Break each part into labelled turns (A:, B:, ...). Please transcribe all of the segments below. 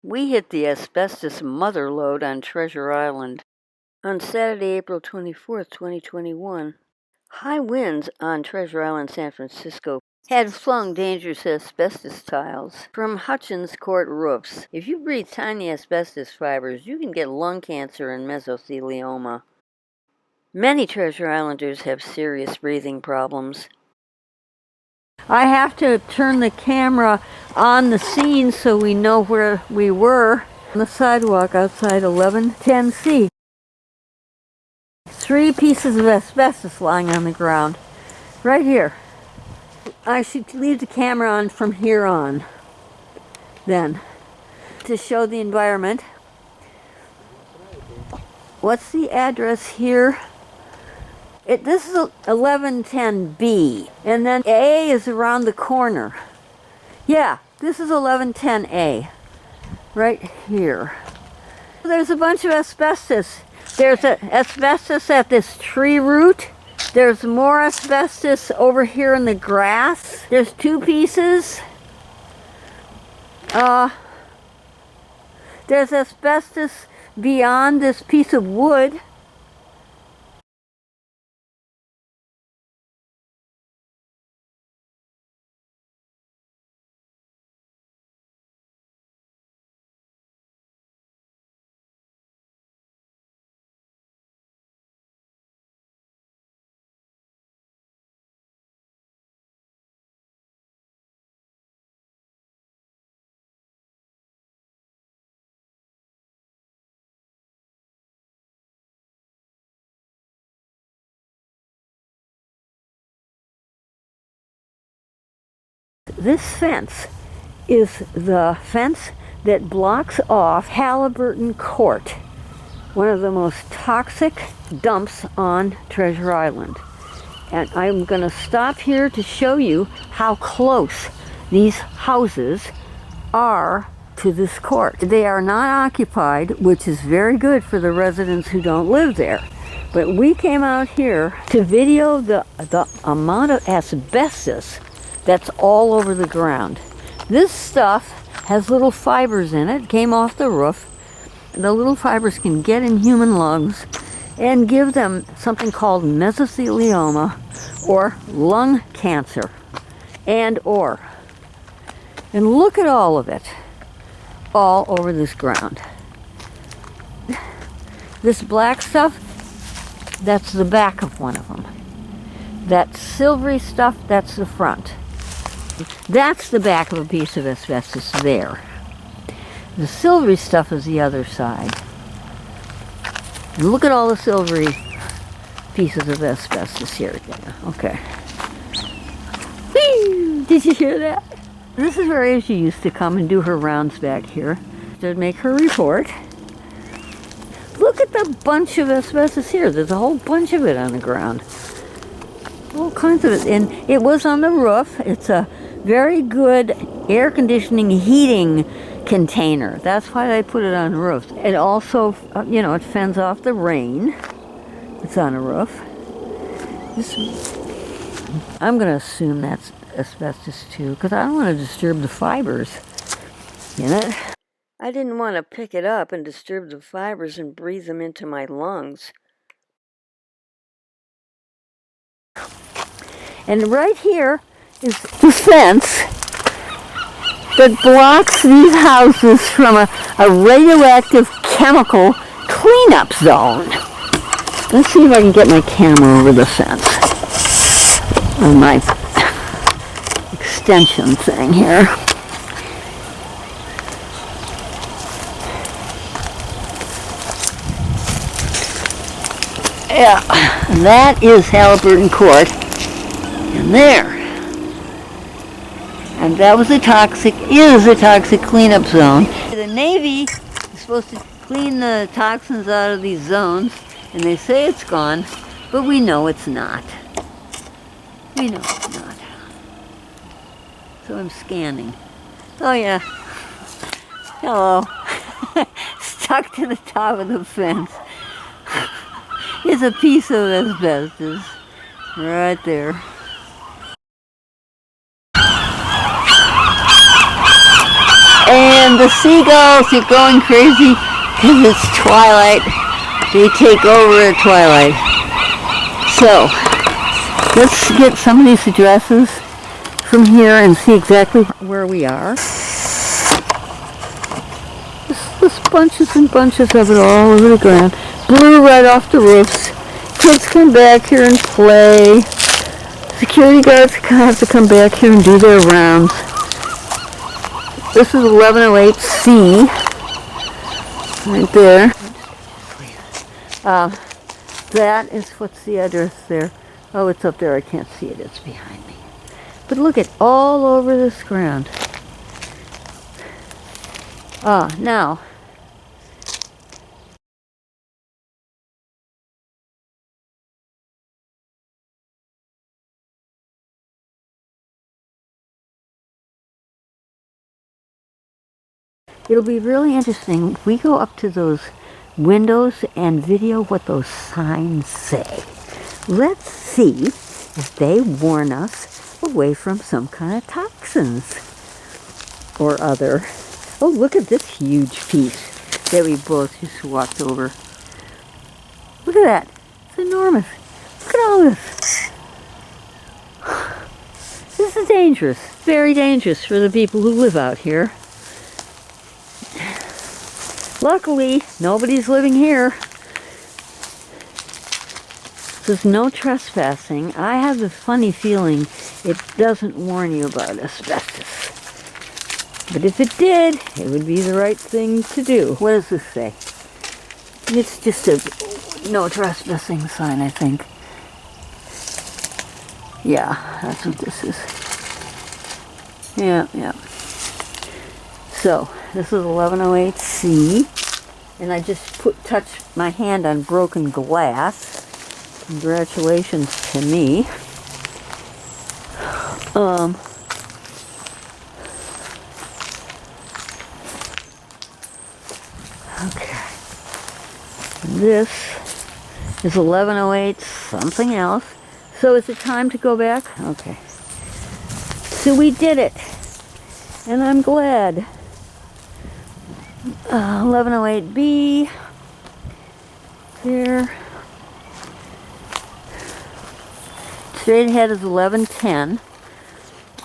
A: We hit the asbestos mother lode on Treasure Island on Saturday, April 24th, 2021. High winds on Treasure Island, San Francisco, had flung dangerous asbestos tiles from Hutchins Court roofs. If you breathe tiny asbestos fibers, you can get lung cancer and mesothelioma. Many Treasure Islanders have serious breathing problems. I have to turn the camera on the scene so we know where we were. On the sidewalk outside 1110C. 3 pieces of asbestos lying on the ground. Right here. I should leave the camera on from here on. Then, to show the environment. What's the address here? This is 1110B, and then A is around the corner. Yeah, this is 1110A, right here. There's a bunch of asbestos. There's asbestos at this tree root. There's more asbestos over here in the grass. There's 2 pieces. There's asbestos beyond this piece of wood. This fence is the fence that blocks off Halliburton Court, one of the most toxic dumps on Treasure Island. And I'm going to stop here to show you how close these houses are to this court. They are not occupied, which is very good for the residents who don't live there. But we came out here to video the amount of asbestos that's all over the ground. This stuff has little fibers in it, came off the roof. The little fibers can get in human lungs and give them something called mesothelioma or lung cancer and look at all of it all over this ground. This black stuff, that's the back of one of them. That silvery stuff, that's the front. That's the back of a piece of asbestos there. The silvery stuff is the other side. And look at all the silvery pieces of asbestos here. Okay. Whee! Did you hear that? This is where Asia used to come and do her rounds back here to make her report. Look at the bunch of asbestos here. There's a whole bunch of it on the ground. All kinds of it. And it was on the roof. It's a very good air conditioning heating container. That's why they put it on the roof. It also, it fends off the rain. It's on a roof. I'm going to assume that's asbestos too, because I don't want to disturb the fibers in it. I didn't want to pick it up and disturb the fibers and breathe them into my lungs. And right here is the fence that blocks these houses from a radioactive chemical cleanup zone. Let's see if I can get my camera over the fence on my extension thing here. Yeah, that is Halliburton Court. And there. And that was is a toxic cleanup zone. The Navy is supposed to clean the toxins out of these zones, and they say it's gone, but we know it's not. We know it's not. So I'm scanning. Oh yeah. Hello. Stuck to the top of the fence is a piece of asbestos right there. And the seagulls are going crazy because it's twilight. They take over at twilight. So, let's get some of these addresses from here and see exactly where we are. There's bunches and bunches of it all over the ground. Blew right off the roofs. Kids come back here and play. Security guards have to come back here and do their rounds. This is 1108C. Right there. That is, what's the address there? Oh, it's up there. I can't see it. It's behind me. But look at all over this ground. Now, it'll be really interesting if we go up to those windows and video what those signs say. Let's see if they warn us away from some kind of toxins or other. Oh, look at this huge piece that we both just walked over. Look at that. It's enormous. Look at all this. This is dangerous. Very dangerous for the people who live out here. Luckily, nobody's living here. There's no trespassing. I have the funny feeling it doesn't warn you about asbestos. But if it did, it would be the right thing to do. What does this say? It's just a no trespassing sign, I think. Yeah, that's what this is. Yeah. So, this is 1108C, and I just touched my hand on broken glass. Congratulations to me. Okay. This is 1108 something else. So is it time to go back? Okay. So we did it, and I'm glad. 1108B there. Straight ahead is 1110,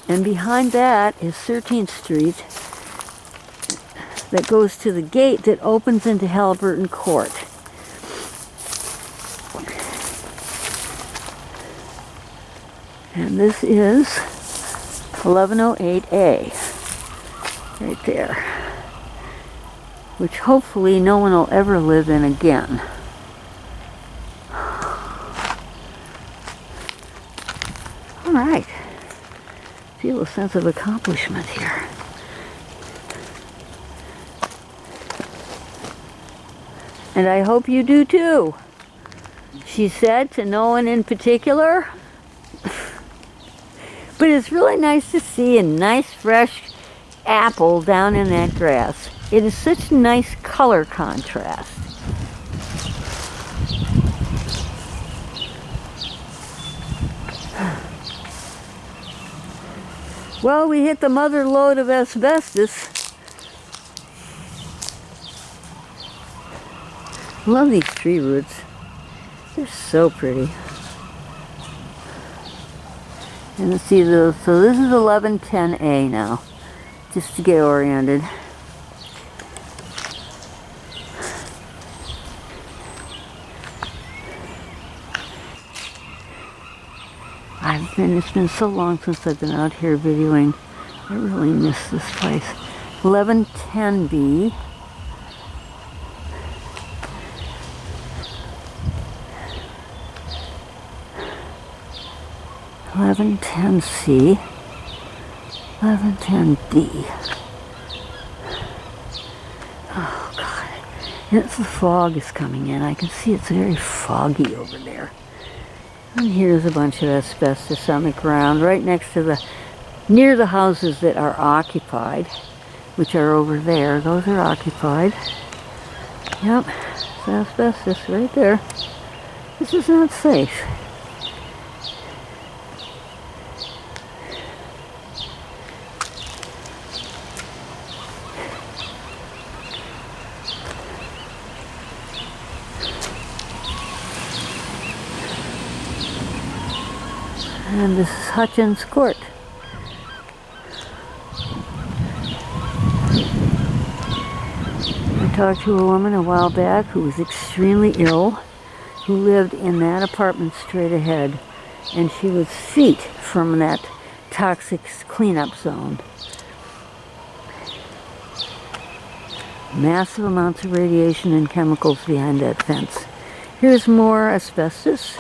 A: and behind that is 13th Street that goes to the gate that opens into Halliburton Court. And this is 1108A right there, which hopefully no one will ever live in again. All right, feel a sense of accomplishment here. And I hope you do too, she said to no one in particular. But it's really nice to see a nice fresh apple down in that grass. It is such nice color contrast. Well, we hit the mother lode of asbestos. I love these tree roots. They're so pretty. And let's see, so this is 1110A now, just to get oriented. It's been so long since I've been out here videoing. I really miss this place. 1110B. (1110C), 1110D. Oh God! And it's the fog is coming in. I can see it's very foggy over there. And here's a bunch of asbestos on the ground, right next to near the houses that are occupied, which are over there. Those are occupied. Yep, it's asbestos right there. This is not safe. And this is Hutchins Court. I talked to a woman a while back who was extremely ill, who lived in that apartment straight ahead, and she was feet from that toxic cleanup zone. Massive amounts of radiation and chemicals behind that fence. Here's more asbestos.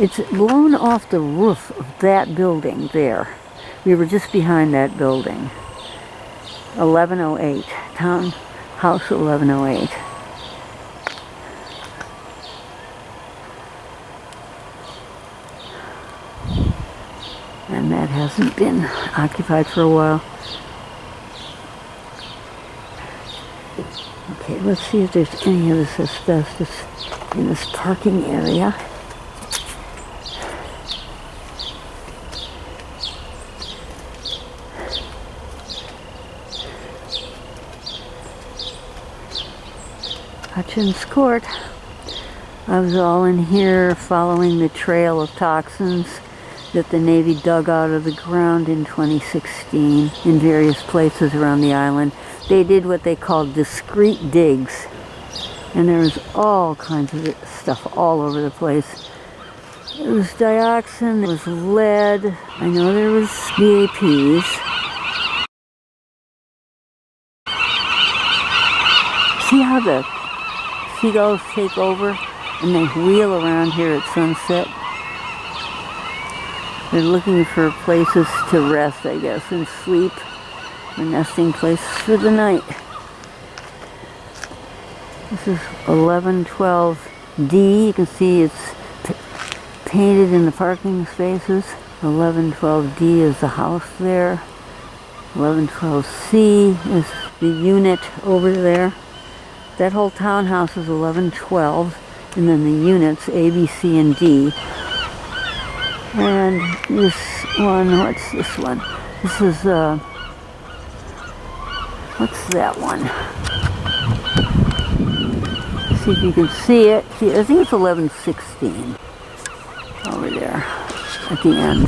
A: It's blown off the roof of that building there. We were just behind that building. 1108, townhouse 1108. And that hasn't been occupied for a while. Okay, let's see if there's any of this asbestos in this parking area. Hutchins Court. I was all in here following the trail of toxins that the Navy dug out of the ground in 2016 in various places around the island. They did what they called discrete digs, and there was all kinds of stuff all over the place. There was dioxin, there was lead, I know there was VAPs. See how the seagulls take over and they wheel around here at sunset? They're looking for places to rest, I guess, and sleep. They're nesting places for the night. This is 1112D. You can see it's painted in the parking spaces. 1112D is the house there. 1112C is the unit over there. That whole townhouse is 1112, and then the units A, B, C, and D. And this one, what's this one? This is, what's that one? See if you can see it. See, I think it's 1116 over there at the end.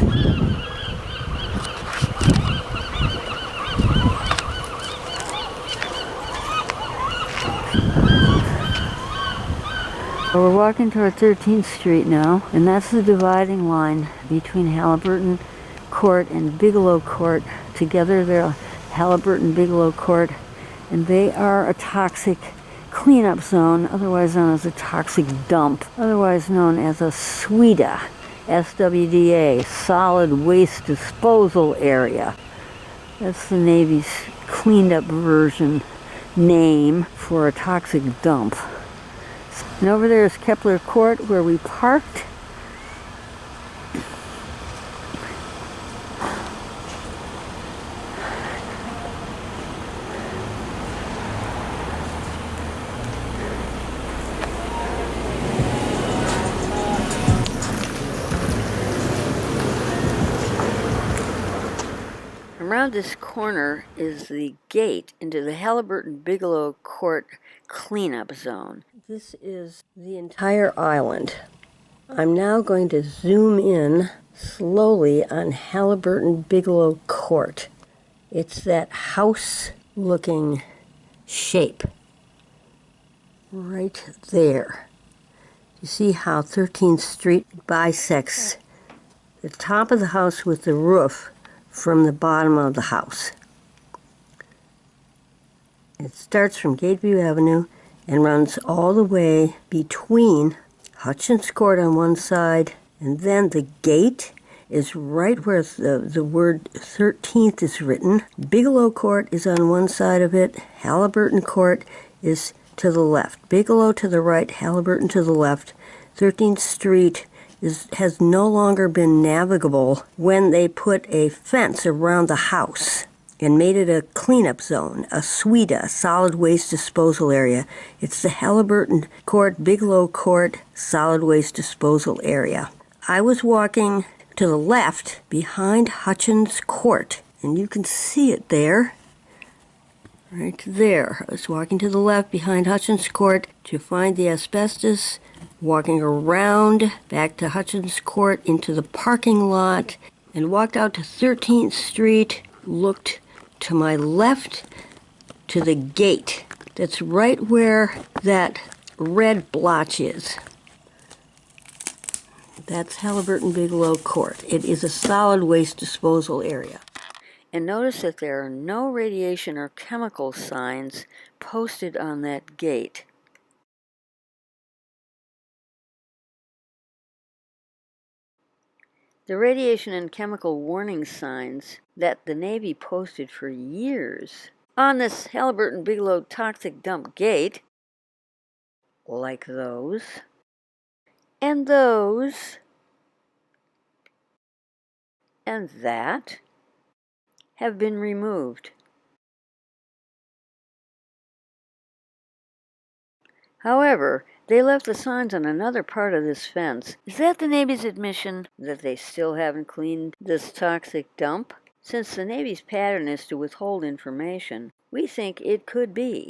A: We're walking toward 13th Street now, and that's the dividing line between Halliburton Court and Bigelow Court. Together they're Halliburton Bigelow Court, and they are a toxic cleanup zone, otherwise known as a toxic dump, otherwise known as a SWDA, SWDA, Solid Waste Disposal Area. That's the Navy's cleaned up version name for a toxic dump. And over there is Kepler Court, where we parked. Around this corner is the gate into the Halliburton Bigelow Court cleanup zone. This is the entire island. I'm now going to zoom in slowly on Halliburton Bigelow Court. It's that house-looking shape right there. You see how 13th Street bisects the top of the house with the roof from the bottom of the house. It starts from Gateview Avenue and runs all the way between Hutchins Court on one side, and then the gate is right where the word 13th is written. Bigelow Court is on one side of it. Halliburton Court is to the left. Bigelow to the right, Halliburton to the left. 13th Street has no longer been navigable when they put a fence around the house and made it a cleanup zone, a SWDA, Solid Waste Disposal Area. It's the Halliburton Court, Bigelow Court, Solid Waste Disposal Area. I was walking to the left behind Hutchins Court, and you can see it there, right there. I was walking to the left behind Hutchins Court to find the asbestos walking around back to Hutchins Court into the parking lot, and walked out to 13th Street, looked to my left to the gate. That's right where that red blotch is. That's Halliburton Bigelow Court. It is a solid waste disposal area. And notice that there are no radiation or chemical signs posted on that gate. The radiation and chemical warning signs that the Navy posted for years on this Halliburton Bigelow toxic dump gate, like those, and those, and that, have been removed. However, they left the signs on another part of this fence. Is that the Navy's admission that they still haven't cleaned this toxic dump? Since the Navy's pattern is to withhold information, we think it could be.